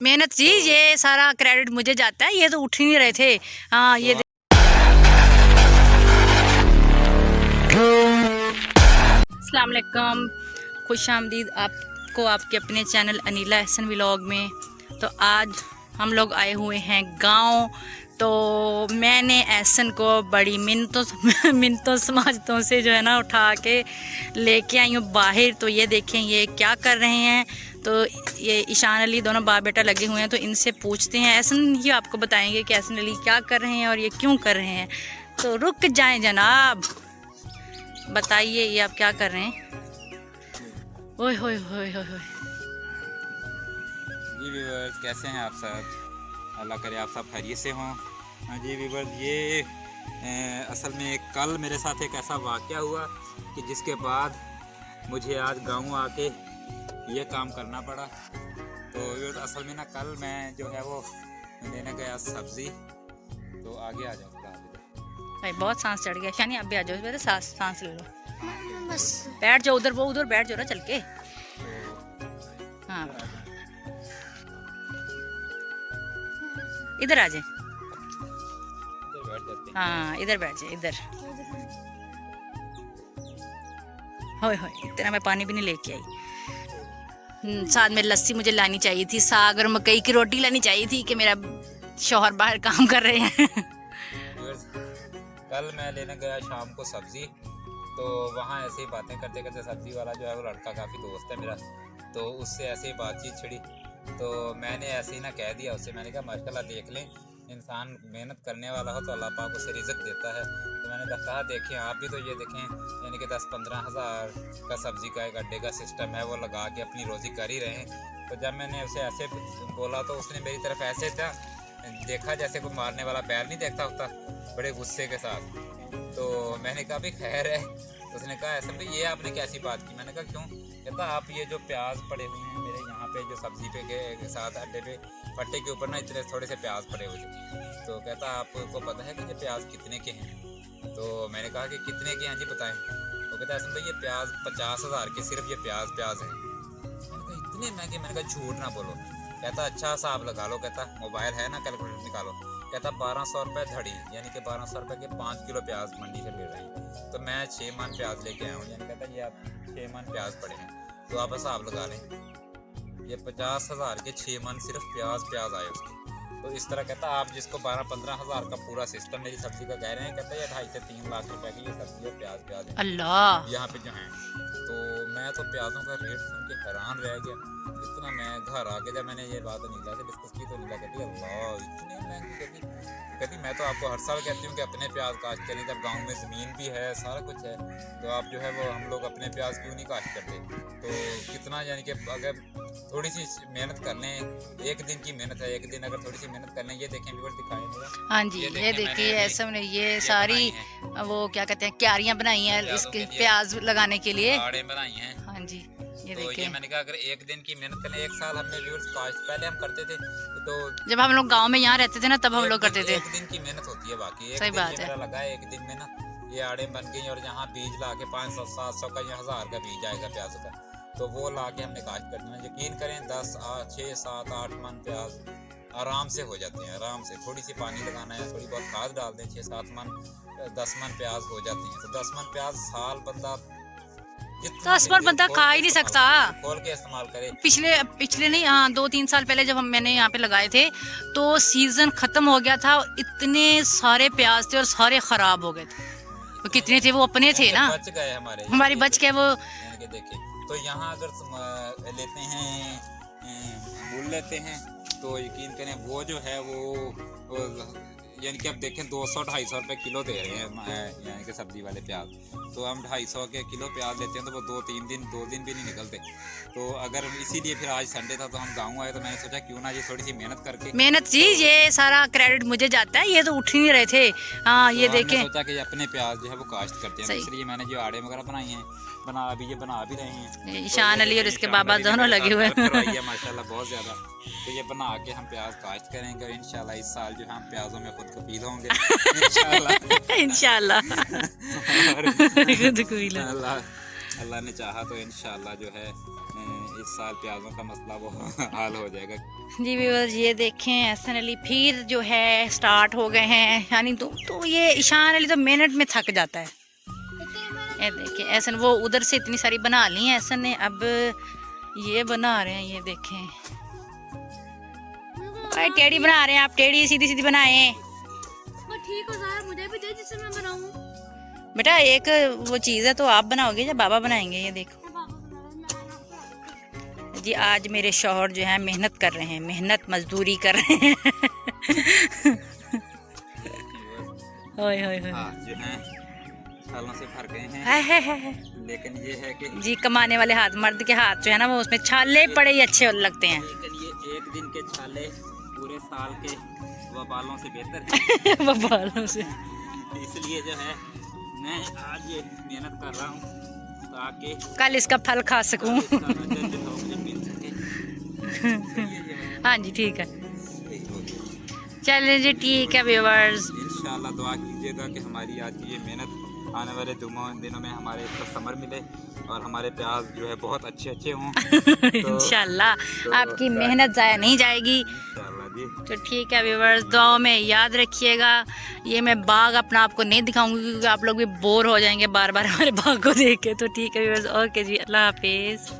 मेहनत जी, ये सारा क्रेडिट मुझे जाता है, ये तो उठ ही नहीं रहे थे। हाँ ये अस्सलाम वालेकुम, खुश आमदीद आपको आपके अपने चैनल अनीला एहसन व्लॉग में। तो आज हम लोग आए हुए हैं गांव। तो मैंने एहसन को बड़ी मिन्नतों समाजतों से जो है ना उठा के लेके आई हूँ बाहर। तो ये देखें ये क्या कर रहे हैं। तो ये ईशान अली दोनों बाप बेटा लगे हुए हैं। तो इनसे पूछते हैं, एहसन ही आपको बताएंगे कि एहसन अली क्या कर रहे हैं और ये क्यों कर रहे हैं। तो रुक जाएं जनाब, बताइए ये आप क्या कर रहे हैं। ओए होए होए होए होए। जी व्यूवर्स, कैसे हैं आप सब? अल्लाह करे आप सब खैरियत से हों। हाँ जी व्यूवर्स, ये असल में कल मेरे साथ एक ऐसा वाक़या हुआ कि जिसके बाद मुझे आज गाँव आके ये काम करना पड़ा। तो व्यूवर्स, असल में ना कल मैं जो है वो लेने गया सब्ज़ी। तो आगे आ जाओ भाई, बहुत सांस चढ़ गया। शानी आप भी आ जाओ, मेरे सांस ले लो, बस बैठ जाओ उधर, वो उधर बैठ जाओ ना चल के। हाँ इधर आ जाए। हाँ इधर बैठ जाए, इधर। होय होय, इतना मैं पानी भी नहीं लेके आई। साथ में लस्सी मुझे लानी चाहिए थी, साग और मकई की रोटी लानी चाहिए थी कि मेरा शौहर बाहर काम कर रहे हैं। कल मैं लेने गया शाम को सब्ज़ी। तो वहाँ ऐसे ही बातें करते करते सब्ज़ी वाला जो है वो लड़का काफ़ी दोस्त है मेरा, तो उससे ऐसे ही बातचीत छिड़ी। तो मैंने ऐसे ही ना कह दिया उससे, मैंने कहा माशाल्लाह देख लें, इंसान मेहनत करने वाला हो तो अल्लाह पाक उसे रिज़्क़ देता है। तो मैंने कहा देखें आप भी, तो ये देखें यानी कि 10-15 हज़ार का सब्ज़ी का एक अड्डे का सिस्टम है, वो लगा के अपनी रोज़ी कर ही रहे हैं। तो जब मैंने उसे ऐसे बोला तो उसने मेरी तरफ ऐसे था देखा जैसे कोई मारने वाला बैल नहीं देखता होता, बड़े गुस्से के साथ। तो मैंने कहा भी खैर है। तो उसने कहा ऐसा भाई ये आपने कैसी बात की? मैंने कहा क्यों? कहता आप ये जो प्याज पड़े हुए हैं मेरे यहाँ पे जो सब्ज़ी पे के साथ अड्डे पे पट्टे के ऊपर ना इतने थोड़े से प्याज पड़े हुए थे। तो कहता आपको पता है कि ये प्याज कितने के हैं? तो मैंने कहा कि कितने के हैं जी बताएं। तो कहता ऐसा भाई ये प्याज 50,000 के, सिर्फ ये प्याज है। मैंने कहा इतने महंगे? मैंने कहा झूठ ना बोलो। कहता अच्छा हिसाब लगा लो। कहता मोबाइल है ना, कैलकुलेटर निकालो। कहता 1200 रुपये धड़ी, यानी कि 1200 रुपये के 5 किलो प्याज मंडी से मिल रहे हैं। तो मैं 6 मन प्याज लेके आया हूँ, यानी कहता ये आप 6 मन प्याज पड़े हैं, तो आप हिसाब लगा लें। ये 50,000 के 6 मन सिर्फ प्याज आए उसके। तो इस तरह कहता आप जिसको 12-15 हज़ार का पूरा सिस्टम मेरी सब्जी का कह रहे हैं, कहता ये 2.5 से 3 लाख रुपए की ये सब्जी और प्याज है अल्लाह यहाँ पे जो है। तो मैं तो प्याजों का रेट सुन के हैरान रह गया। इतना मैं घर आके जब मैंने ये बात नीला से डिस्कस की तो नीला कहती अल्लाह इतने महंगी। कहती मैं तो आपको हर साल कहती हूँ कि अपने प्याज काश्त करें, जब गांव में ज़मीन भी है सारा कुछ है, तो आप जो है वो हम लोग अपने प्याज क्यों नहीं काश्त करते? तो कितना यानी कि अगर थोड़ी सी मेहनत कर लें, एक दिन की मेहनत है, एक दिन अगर थोड़ी सी मेहनत कर लें। ये देखें व्यूअर्स, दिखाएं। हाँ जी, ये देखिए ऐसा हमने ये सारी वो क्या कहते हैं क्यारियां बनाई हैं इसके प्याज लगाने के लिए, आड़े बनाई हैं। हाँ जी ये तो देखिए। ये मैंने कहा अगर एक दिन की मेहनत करें, एक साल हमने व्यूअर्स काश्त पहले हम करते थे। तो जब हम लोग गांव में यहाँ रहते थे ना तब हम लोग करते थे। एक दिन की मेहनत होती है, बाकी सही बात है। मेरा लगा है एक दिन में ना ये आड़े बन गई, और यहाँ बीज ला के 500-700 का या 1000 का बीज आएगा प्याज का, तो वो ला के हमने काश्त कर देना। यकीन करें 6-7-8 मन प्याज आराम से हो जाते हैं, आराम से। थोड़ी सी पानी लगाना है, थोड़ी बहुत खाद डाल दें, 6-7 मन 10 मन प्याज हो जाती हैं। तो 10 मन प्याज साल बंदा 10 मन बंदा खा ही नहीं सकता। खोल के इस्तेमाल करे। पिछले नहीं, हाँ 2-3 साल पहले जब मैंने यहाँ पे लगाए थे तो सीजन खत्म हो गया था, इतने सारे प्याज थे और सारे खराब हो गए थे। तो कितने थे वो अपने थे ना, बच गए हमारी बच गए वो। देखिए तो यहाँ अगर लेते हैं मूल लेते हैं तो यकीन करें वो जो है वो यानी कि अब देखें 200-250 रुपये किलो दे रहे हैं यानी कि सब्जी वाले प्याज। तो हम 250 के किलो प्याज लेते हैं तो वो 2-3 दिन 2 दिन भी नहीं निकलते। तो अगर इसीलिए फिर आज संडे था तो हम गाँव आए, तो मैंने सोचा क्यों ना ये थोड़ी सी मेहनत करके। मेहनत जी, ये सारा क्रेडिट मुझे जाता है, ये तो उठ ही नहीं रहे थे। हाँ ये देखें, सोचा कि अपने प्याज जो है वो काश्त करते हैं, इसलिए मैंने जो आड़े वगैरह बनाई हैं, बना भी रहे हैं। ईशान अली और इसके बाबा दोनों लगे हुए हैं माशाल्लाह बहुत ज़्यादा। तो ये बना के हम प्याज काश्त करेंगे और इंशाल्लाह इस साल जो हम प्याजों में खुद कफील होंगे इंशाल्लाह। अल्लाह अल्लाह ने चाहा तो इंशाल्लाह जो है इस साल प्याजों का मसला वो हाल हो जाएगा। जी व्यूअर्स, ये देखें एहसन अली फिर जो है स्टार्ट हो गए हैं। यानी तो ये ईशान अली तो मिनट में थक जाता है। ये देखें एहसन वो उधर से इतनी सारी बना ली हैं एहसन ने, अब ये बना रहे हैं। ये देखें भाई टेढ़ी बना रहे हैं आप, टेढ़ी सीधी सीधी बनाएं ठीक हो जाए, मुझे भी दे जिससे मैं बनाऊं। बेटा एक वो चीज़ है तो आप बनाओगे या बाबा बनाएंगे? ये देखो जी, आज मेरे शौहर जो है मेहनत कर रहे हैं, मेहनत मजदूरी कर रहे हैं। ओए होए होए। जो है सालों से भर गए हैं, है। लेकिन ये है कि जी कमाने वाले हाथ, मर्द के हाथ जो है ना वो उसमें छाले पड़े ही अच्छे लगते हैं। लेकिन ये एक दिन के छाले पूरे साल के वबालों से बेहतर है। बालों से इसलिए जो है मैं आज ये मेहनत कर रहा हूँ ताकि कल इसका फल खा सकूं। इसका नजर जो है वो मुझे मिल सके। हाँ जी ठीक है, चलिए जी ठीक है व्यूअर्स। इंशाल्लाह दुआ कीजिएगा कि हमारी आज की ये मेहनत आने वाले दिनों में हमारे इसको समर मिले और हमारे प्याज जो है बहुत अच्छे अच्छे हों। इंशाल्लाह आपकी मेहनत ज़ाया नहीं जाएगी। इंशाल्लाह जी। तो ठीक है व्यूअर्स, दुआओं में याद रखिएगा। ये मैं बाग अपना आपको नहीं दिखाऊंगी क्योंकि आप लोग भी बोर हो जाएंगे बार बार हमारे बाग को देख के। तो ठीक है व्यूअर्स, ओके जी, अल्लाह हाफिज़।